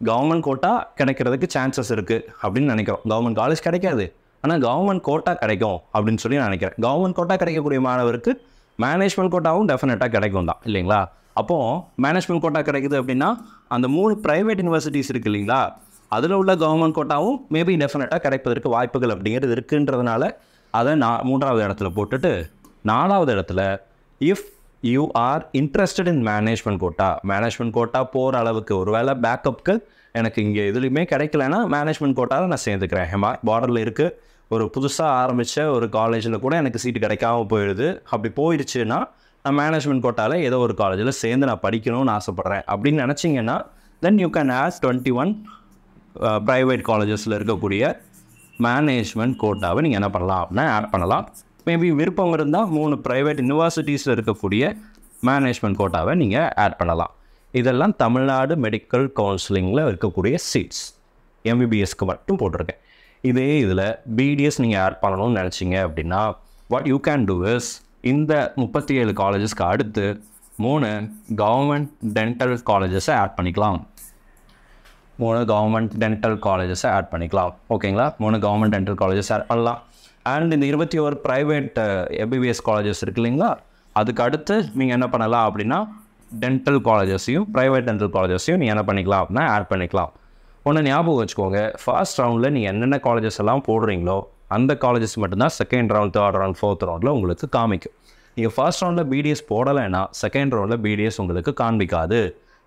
கவர்மெண்ட் கோட்டா கிடைக்கிறதுக்கு சான்சஸ் இருக்குது அப்படின்னு நினைக்கிறோம். கவர்மெண்ட் காலேஜ் கிடைக்காது, ஆனால் கவர்மெண்ட் கோட்டா கிடைக்கும் அப்படின்னு சொல்லி நான் நினைக்கிறேன். கவர்மெண்ட் கோட்டா கிடைக்கக்கூடிய மாணவருக்கு மேனேஜ்மெண்ட் கோட்டாவும் டெஃபினட்டாக கிடைக்கும் தான் இல்லைங்களா. அப்போது மேனேஜ்மெண்ட் கோட்டா கிடைக்குது அப்படின்னா அந்த 3 ப்ரைவேட் யூனிவர்சிட்டிஸ் இருக்குது இல்லைங்களா, அதில் உள்ள கவர்மெண்ட் கோட்டாவும் மேபி டெஃபினட்டாக கிடைப்பதற்கு வாய்ப்புகள் அப்படிங்கிறது இருக்குன்றதுனால அதை நான் 3வது இடத்துல போட்டுட்டு, 4வது இடத்துல if you are interested in management quota போகிற அளவுக்கு ஒரு வேளை பேக்கப்புக்கு எனக்கு இங்கே எதுலையுமே கிடைக்கலன்னா மேனேஜ்மெண்ட் கோட்டாவில் நான் சேர்ந்துக்கிறேன். பார்டரில் இருக்குது, ஒரு புதுசாக ஆரம்பித்த ஒரு காலேஜில் கூட எனக்கு சீட்டு கிடைக்காம போயிடுது. அப்படி போயிடுச்சுன்னா நான் மேனேஜ்மெண்ட் கோட்டாவில் ஏதோ ஒரு காலேஜில் சேர்ந்து நான் படிக்கணும்னு ஆசைப்பட்றேன் அப்படின்னு நினச்சிங்கன்னா then you can as 21 private காலேஜஸில் இருக்கக்கூடிய மேனேஜ்மெண்ட் கோட்டாவை நீங்கள் என்ன பண்ணலாம் அப்படின்னா ஆட் பண்ணலாம். மேபி விருப்பம் இருந்தால் 3 ப்ரைவேட் யூனிவர்சிட்டிஸில் இருக்கக்கூடிய மேனேஜ்மெண்ட் கோட்டாவை நீங்கள் ஆட் பண்ணலாம். இதெல்லாம் தமிழ்நாடு மெடிக்கல் கவுன்சிலிங்கில் இருக்கக்கூடிய சீட்ஸ், எம்பிபிஎஸ்க்கு மட்டும் போட்டிருக்கேன். இதே இதில் பிடிஎஸ் நீங்கள் ஆட் பண்ணணும்னு நினச்சிங்க அப்படின்னா what you can do is, இந்த 37 காலேஜஸ்க்கு அடுத்து 3 கவர்மெண்ட் டென்டல் காலேஜஸை ஆட் பண்ணிக்கலாம். 3 கவர்மெண்ட் டென்டல் காலேஜஸை ஆட் பண்ணிக்கலாம். ஓகேங்களா, 3 கவர்மெண்ட் டென்டல் காலேஜஸ் ஆட் பண்ணலாம். அண்ட் இந்த 21 ப்ரைவேட் எம்பிபிஎஸ் காலேஜஸ் இருக்கு இல்லைங்களா, அதுக்கு அடுத்து நீங்கள் என்ன பண்ணலாம் அப்படின்னா டென்டல் காலேஜஸையும் ப்ரைவேட் டென்டல் காலேஜஸையும் நீங்கள் என்ன பண்ணிக்கலாம் அப்படின்னா ஆட் பண்ணிக்கலாம். ஒன்று ஞாபகம் வச்சுக்கோங்க, ஃபர்ஸ்ட் ரவுண்டில் நீங்கள் என்னென்ன காலேஜஸ் எல்லாம் போடுறீங்களோ அந்த காலேஜஸ் மட்டும்தான் second round, third round, fourth ரவுண்டில் உங்களுக்கு காமிக்கும். நீங்கள் ஃபர்ஸ்ட் ரவுண்டில் பிடிஎஸ் போடலைன்னா செகண்ட் ரவுண்டில் பிடிஎஸ் உங்களுக்கு காண்பிக்காது.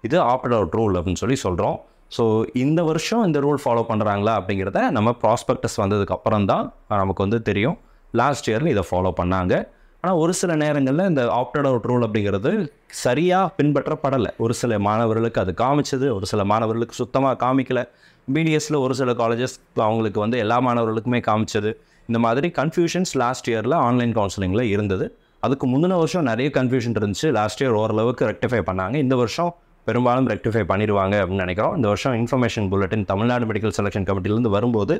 இது ஆப்ட் அவுட் ரூல் அப்படின்னு சொல்லி சொல்கிறோம். ஸோ இந்த வருஷம் இந்த ரூல் ஃபாலோ பண்ணுறாங்களா அப்படிங்கிறத நம்ம ப்ராஸ்பெக்டஸ் வந்ததுக்கப்புறம் தான் நமக்கு வந்து தெரியும். லாஸ்ட் இயரில் இதை ஃபாலோ பண்ணாங்க. ஆனால் ஒரு சில நேரங்களில் இந்த ஆப்டட் அவுட் ரூல் அப்படிங்கிறது சரியாக பின்பற்றப்படலை. ஒரு சில மாணவர்களுக்கு அது காமிச்சது, ஒரு சில மாணவர்களுக்கு சுத்தமாக காமிக்கலை. பிடிஎஸில் ஒரு சில காலேஜஸ் அவங்களுக்கு வந்து எல்லா மாணவர்களுக்குமே காமிச்சது. இந்த மாதிரி கன்ஃபியூஷன்ஸ் லாஸ்ட் இயரில் ஆன்லைன் கவுன்சிலிங்கில் இருந்தது. அதுக்கு முந்தின வருஷம் நிறைய கன்ஃபியூஷன் இருந்துச்சு. லாஸ்ட் இயர் ஓரளவுக்கு ரெக்டிஃபை பண்ணாங்க. இந்த வருஷம் பெரும்பாலும் ரெக்டிஃபை பண்ணிடுவாங்க அப்படின்னு நினைக்கிறோம். இந்த வருஷம் information bulletin Tamil Nadu medical selection கமிட்டிலேருந்து வரும்போது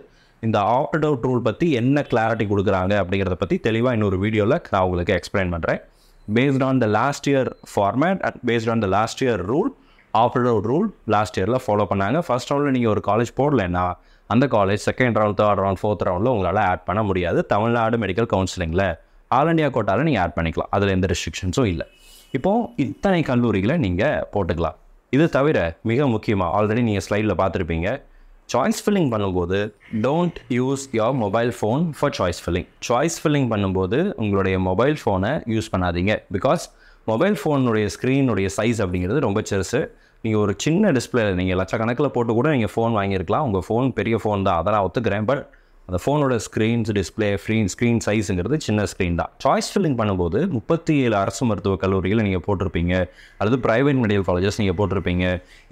இந்த ஆப்ட் அவுட் ரூல் பற்றி என்ன கிளாரிட்டி கொடுக்குறாங்க அப்படிங்கிறத பற்றி தெளிவாக இன்னொரு வீடியோவில் நான் உங்களுக்கு எக்ஸ்பிளைன் பண்ணுறேன். Based on the last year format and based on the last year rule, opt out rule last இயரில் ஃபாலோ பண்ணாங்க. ஃபர்ஸ்ட் ரவுண்டில் நீங்கள் ஒரு காலேஜ் போடலைன்னா அந்த college second round, third round, fourth ரவுண்டில் உங்களால் ஆட் பண்ண முடியாது. தமிழ்நாடு மெடிக்கல் கவுன்சிலிங்கில் ஆல் இண்டியா கோட்டாவில் நீங்கள் ஆட் பண்ணிக்கலாம். அதில் எந்த ரெஸ்ட்ரிக்ஷன்ஸும் இல்லை. இப்போது இத்தனை கல்லூரிகளை நீங்கள் போட்டுக்கலாம். இது தவிர மிக முக்கியமாக ஆல்ரெடி நீங்கள் ஸ்லைடில் பார்த்துருப்பீங்க, சாய்ஸ் ஃபில்லிங் பண்ணும்போது don't use your mobile phone for choice filling. Choice filling பண்ணும்போது உங்களுடைய மொபைல் ஃபோனை யூஸ் பண்ணாதீங்க. பிகாஸ் மொபைல் ஃபோனுடைய ஸ்க்ரீனுடைய சைஸ் அப்படிங்கிறது ரொம்ப பெருசு. நீங்கள் ஒரு சின்ன டிஸ்பிளே, நீங்கள் லட்சக்கணக்கில் போட்டு கூட நீங்கள் ஃபோன் வாங்கியிருக்கலாம். உங்கள் ஃபோன் பெரிய ஃபோன் தான், அதெல்லாம் ஒத்துக்கிறேன். பட் அந்த ஃபோனோட ஸ்க்ரீன்ஸ், டிஸ்பிளே, ஸ்க்ரீன் சைஸுங்கிறது சின்ன ஸ்க்ரீன் தான். சாய்ஸ் ஃபில்லிங் பண்ணும்போது 37 அரசு மருத்துவக் கல்லூரிகளை நீங்கள் போட்டிருப்பீங்க, அல்லது ப்ரைவேட் மெடிக்கல் காலேஜஸ் நீங்கள் போட்டிருப்பீங்க.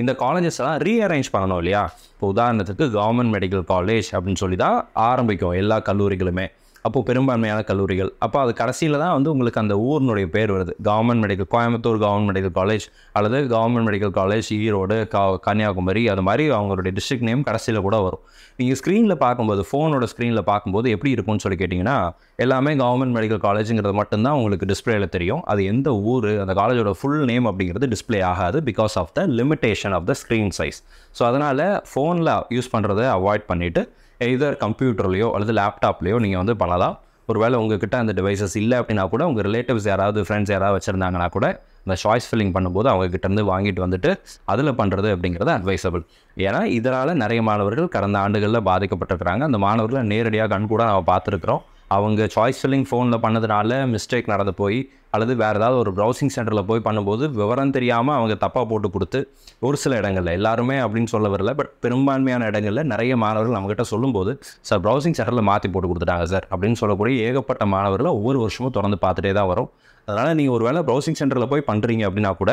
இந்த காலேஜஸ் எல்லாம் ரீஅரேஞ்ச் பண்ணணும் இல்லையா? இப்போ உதாரணத்துக்கு கவர்மெண்ட் மெடிக்கல் காலேஜ் அப்படின்னு சொல்லி தான் ஆரம்பிக்கும் எல்லா கல்லூரிகளுமே. அப்போது பெரும்பான்மையான கல்லூரிகள். அப்போ அது கடைசியில் தான் வந்து உங்களுக்கு அந்த ஊரினுடைய பேர் வருது. Government medical Coimbatore government medical college அல்லது government medical college Erode, Kanyakumari, அது மாதிரி அவங்களுடைய டிஸ்ட்ரிக்ட் நேம் கடைசியில் கூட வரும். நீங்கள் ஸ்க்ரீனில் பார்க்கும்போது, ஃபோனோட ஸ்க்ரீனில் பார்க்கும்போது எப்படி இருக்கும்னு சொல்லி கேட்டிங்கன்னா, எல்லாமே கவர்மெண்ட் மெடிக்கல் காலேஜுங்கிறது மட்டும்தான் உங்களுக்கு டிஸ்பிளேயில் தெரியும். அது எந்த ஊர், அந்த காலேஜோட ஃபுல் நேம் அப்படிங்கிறது டிஸ்பிளே ஆகாது, because of the limitation of the screen size. So அதனால் ஃபோனில் யூஸ் பண்ணுறதை அவாய்ட் பண்ணிவிட்டு எய்தர் கம்ப்யூட்டர்லையோ அல்லது லேப்டாப்லையோ நீங்கள் வந்து பண்ணலாம். ஒருவேளை உங்ககிட்ட அந்த டிவைசஸ் இல்லை அப்படின்னா கூட உங்கள் ரிலேட்டிவ்ஸ் யாராவது, ஃப்ரெண்ட்ஸ் யாராவது வச்சுருந்தாங்கன்னா கூட இந்த சாய்ஸ் ஃபில்லிங் பண்ணும்போது அவங்ககிட்டருந்து வாங்கிட்டு வந்துட்டு அதில் பண்ணுறது அப்படிங்கிறது அட்வைசபிள். ஏன்னா இதனால் நிறைய மாணவர்கள் கடந்த ஆண்டுகளில் பாதிக்கப்பட்டிருக்கிறாங்க. அந்த மாணவர்களை நேரடியாக கண்கூட நம்ம பார்த்துருக்குறோம். அவங்க சாய்ஸ் ஃபில்லிங் ஃபோனில் பண்ணதுனால மிஸ்டேக் நடந்து போய் அல்லது வேறு ஏதாவது ஒரு ப்ரௌசிங் சென்டரில் போய் பண்ணும்போது விவரம் தெரியாமல் அவங்க தப்பாக போட்டு கொடுத்து, ஒரு சில இடங்களில், எல்லாருமே அப்படின்னு சொல்ல வரல, பட் பெரும்பான்மையான இடங்களில் நிறைய மாணவர்கள் நம்மகிட்ட சொல்லும்போது, சார் ப்ரௌசிங் சென்டரில் மாற்றி போட்டு கொடுத்துட்டாங்க சார் அப்படின்னு சொல்லக்கூடிய ஏகப்பட்ட மாணவர்களை ஒவ்வொரு வருஷமும் தொடர்ந்து பார்த்துட்டே தான் வரும். அதனால் நீங்கள் ஒரு வேளை ப்ரௌசிங் சென்டரில் போய் பண்ணுறீங்க அப்படின்னா கூட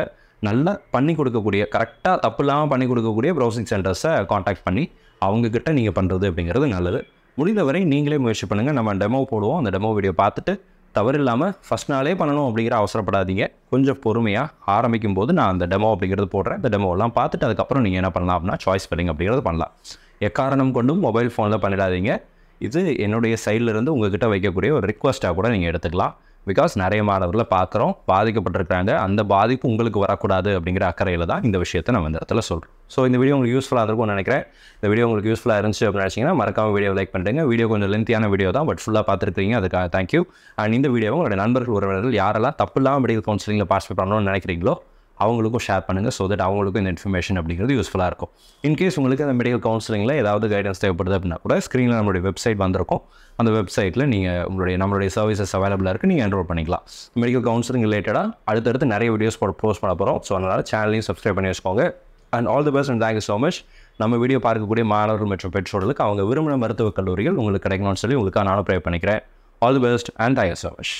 நல்லா பண்ணி கொடுக்கக்கூடிய, கரெக்டாக தப்பு இல்லாமல் பண்ணி கொடுக்கக்கூடிய ப்ரௌசிங் சென்டர்ஸை காண்டாக்ட் பண்ணி அவங்கக்கிட்ட நீங்கள் பண்ணுறது அப்படிங்கிறது நல்லது. முடிந்தவரை நீங்களே முயற்சி பண்ணுங்கள். நம்ம டெமோ போடுவோம். அந்த டெமோ வீடியோ பார்த்துட்டு தவறு இல்லாமல் ஃபஸ்ட் நாளே பண்ணணும் அப்படிங்கிற அவசரப்படாதீங்க. கொஞ்சம் பொறுமையாக ஆரம்பிக்கும் போது நான் அந்த டெமோ அப்படிங்கிறது போடுறேன். இந்த டெமோலாம் பார்த்துட்டு அதுக்கப்புறம் நீங்கள் என்ன பண்ணலாம் அப்படின்னா சாய்ஸ் ஃபில்லிங் அப்படிங்கிறது பண்ணலாம். எக்காரணம் கொண்டும் மொபைல் ஃபோனில் பண்ணிடாதீங்க. இது என்னுடைய சைட்லேருந்து உங்கள்கிட்ட வைக்கக்கூடிய ஒரு ரிக்வஸ்ட்டாக கூட நீங்கள் எடுத்துக்கலாம். பிகாஸ் நிறைய மாணவர்களை பார்க்குறோம், பாதிக்கப்பட்டிருக்கிறாங்க. அந்த பாதிப்பு உங்களுக்கு வரக்கூடாது அப்படிங்கிற அக்கறையில் தான் இந்த விஷயத்தை நம்ம இந்த இடத்துல சொல்கிறோம். ஸோ இந்த வீடியோ உங்களுக்கு யூஸ்ஃபுல்லாக இருக்கும்னு நினைக்கிறேன். இந்த வீடியோ உங்களுக்கு யூஸ்ஃபுல்லாக இருந்துச்சு அப்படின்னு நினச்சிங்கன்னா மறக்காமல் வீடியோ லைக் பண்ணுறேங்க. வீடியோ கொஞ்சம் லென்த்தியான வீடியோ தான், பட் ஃபுல்லாக பார்த்துருக்கீங்க, அதுக்காக தேங்க்யூ. அண்ட் இந்த வீடியோவை உங்களுடைய நண்பர்கள், உறவினர்கள் யாரெல்லாம் தப்பு இல்லாமல் மெடிக்கல் கவுன்சிலிங்கில் பார்ட்டிசிபேட் பண்ணணும்னு நினைக்கிறீங்களோ அவங்களுக்கும் ஷேர் பண்ணுங்கள். ஸோ தட் அவங்களுக்கும் இந்த இன்ஃபர்மேஷன் அப்படிங்கிறது யூஸ்ஃபுல்லாக இருக்கும். இன்கேஸ் உங்களுக்கு அந்த மெடிக்கல் கவுன்சிலிங்கில் ஏதாவது கைடன்ஸ் தேவைப்படுது அப்படின்னா கூட ஸ்க்ரீனில் நம்மளுடைய வெப்சைட் வந்திருக்கும். அந்த வெப்சைட்டில் நீங்கள் நம்மளுடைய சர்வீசஸ் அவைலபிளாக இருக்குது, நீங்கள் என்ரோல் பண்ணிக்கலாம். மெடிக்கல் கவுன்சிலிங் ரிலேட்டடாக அடுத்தடுத்து நிறைய வீடியோஸ் போஸ்ட் பண்ண போகிறோம். ஸோ அதனால் சேனலையும் சப்ஸ்கிரைப் பண்ணி வச்சுக்கோங்க. And all the best and thank you so much. நம்ம வீடியோ பார்க்கக்கூடிய மாணவர்கள் மற்றும் பெற்றோர்களுக்கு அவங்க விரும்பின மருத்துவக் கல்லூரிகள் உங்களுக்கு கிடைக்கணும்னு சொல்லி உங்களுக்காக நானும் ப்ரே பண்ணிக்கிறேன். All the best and thank you so much.